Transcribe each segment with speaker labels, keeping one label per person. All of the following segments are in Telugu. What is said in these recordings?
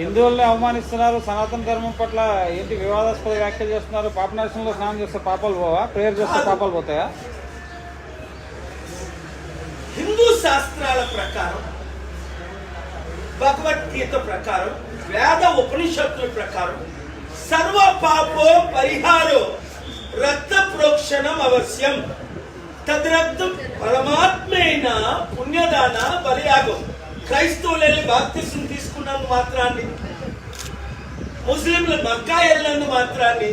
Speaker 1: హిందువుల్ని అవమానిస్తున్నారు, సనాతన ధర్మం పట్ల ఏంటి వివాదాస్పద వ్యాఖ్యలు చేస్తున్నారు. పాపనాశనంలో స్నానం చేస్తే పాపాలు పోవా? ప్రేయర్ చేస్తే పాపాలు పోతాయా?
Speaker 2: హిందూ శాస్త్రాల ప్రకారం, భగవద్గీత ప్రకారం, వేద ఉపనిషత్తుల ప్రకారం సర్వ పాపో పరిహారో రక్త ప్రోక్షణం అవశ్యం. తద్రక్తం పరమాత్మైన పుణ్యదాన బలియాగం. క్రైస్తవులు వెళ్ళి బాప్తిసం తీసుకున్నందు మాత్రాన్ని, ముస్లింలు మక్కా వెళ్ళినందు మాత్రాన్ని,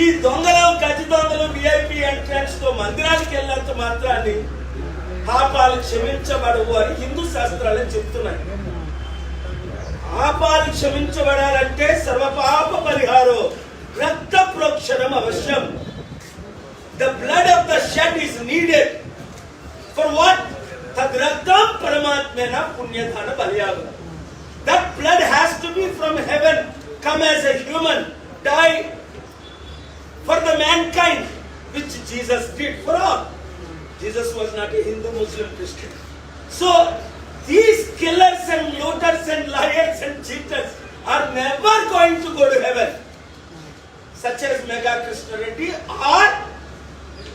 Speaker 2: ఈ దొంగలు గజ దొంగలు విఐపి ఎంట్రన్స్ తో మందిరానికి వెళ్ళినంత మాత్రాన్ని పాపాలు క్షమించబడవు అని హిందూ శాస్త్రాలు చెప్తున్నాయి. పాపాలు క్షమించబడాలంటే సర్వపాప పరిహారో రక్త ప్రోక్షణం అవశ్యం. The blood of the shed is needed. For what? Tad raktam paramatmena punyadhana balyagam. That blood has to be from heaven, come as a human, die for the mankind, which Jesus did for all. Jesus was not a Hindu, Muslim, Christian. So these killers and looters and liars and cheaters are never going to go to heaven, such as Mega Krishna Reddy or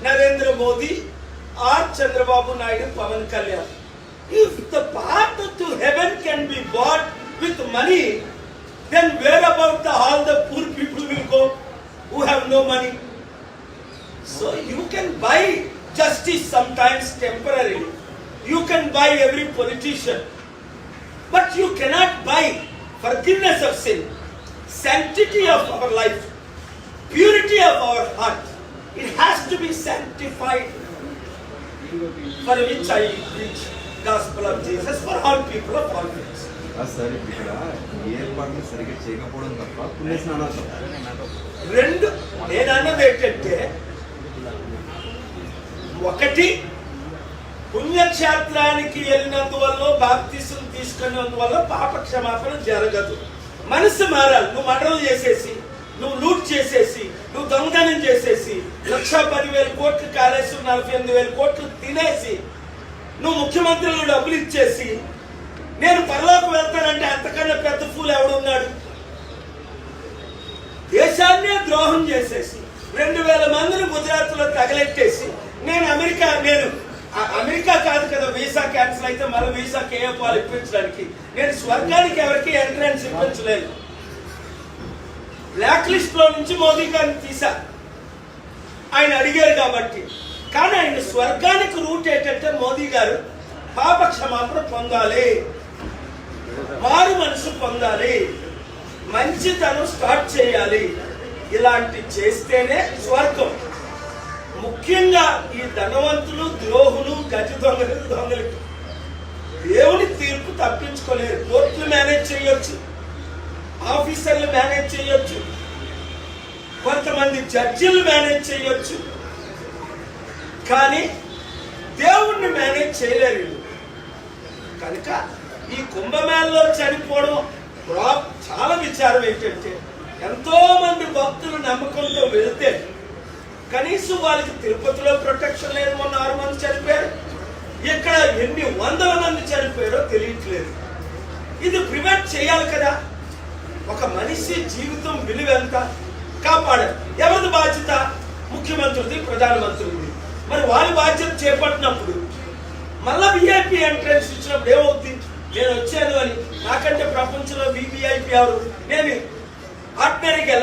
Speaker 2: Narendra Modi or Chandrababu Naidu, Pawan Kalyan. If the path to heaven can be bought with money, then where about all the poor people will go who have no money? So you can buy justice sometimes temporarily. You can buy every politician, but you cannot buy forgiveness of sin, sanctity of our life, purity of our heart. It has to be sanctified, for which I preach gospel of Jesus for all people of all faiths.
Speaker 3: Sir ఇక్కడ ఏర్పాట్లు సరిగ్గా చేయకపోవడం తప్ప పుణ్య స్నానాలు
Speaker 2: రెండు నేను అన్నది ఏంటంటే, ఒకటి పుణ్యక్షేత్రానికి వెళ్ళినందువల్ల, బాప్తిసం తీసుకున్నందువల్ల పాప క్షమాపణ జరగదు. మనసు మారాలి. నువ్వు మర్డర్లు చేసేసి, నువ్వు లూట్ చేసేసి, నువ్వు దొంగతనం చేసేసి, 1,10,000 కోట్లు కాలేసి 48,000 కోట్లు తినేసి, నువ్వు ముఖ్యమంత్రులు డబ్బులు ఇచ్చేసి నేను పరలోకి వెళ్తానంటే అంతకన్నా పెద్ద ఫూల్ ఎవడున్నాడు? దేశాన్నే ద్రోహం చేసేసి 2,000 మందిని గుజరాత్ లో తగలెట్టేసి నేను అమెరికా కాదు కదా, వీసా క్యాన్సిల్ అయితే మళ్ళీ వీసా కేఎఫ్ఆర్ ఇప్పించడానికి నేను స్వర్గానికి ఎవరికి ఎంట్రన్స్ ఇప్పించలేదు. బ్లాక్ లిస్ట్ లో నుంచి మోదీ గారిని తీసా, ఆయన అడిగారు కాబట్టి. కానీ ఆయన స్వర్గానికి రూట్ ఏంటంటే మోదీ గారు పాప క్షమాపణ పొందాలి, మారు మనసు పొందాలి, మంచితనం స్టార్ట్ చేయాలి. ఇలాంటి చేస్తేనే స్వర్గం. ముఖ్యంగా ఈ ధనవంతులు, ద్రోహులు, గజ దొంగలకి దేవుని తీర్పు తప్పించుకోలేరు. కోర్టులు మేనేజ్ చేయొచ్చు, ఆఫీసర్లు మేనేజ్ చేయొచ్చు, కొంతమంది జడ్జిలు మేనేజ్ చేయొచ్చు, కానీ దేవుణ్ణి మేనేజ్ చేయలేరు. కనుక ఈ కుంభమేళలో చనిపోవడం చాలా విచారం ఏంటంటే, ఎంతో మంది భక్తులు నమ్మకంతో వెళితే కనీసం వాళ్ళకి తిరుపతిలో ప్రొటెక్షన్ లేదు. మొన్న 6 మంది చనిపోయారు, ఇక్కడ ఎన్ని 100 మంది చనిపోయారో తెలియట్లేదు. ఇది ప్రివెంట్ చేయాలి కదా. ఒక మనిషి జీవితం విలువ ఎంత కాపాడాలి. ఎవరిది బాధ్యత? ముఖ్యమంత్రిది, ప్రధానమంత్రిది. మరి వాళ్ళ బాధ్యత చేపట్టినప్పుడు మళ్ళా విఐపి ఎంట్రన్స్ ఇచ్చినప్పుడు ఏమవుతుంది? నేను వచ్చాను అని, నాకంటే ప్రపంచంలో వివిఐపి ఎవరు? నేను ఆర్డినరీగా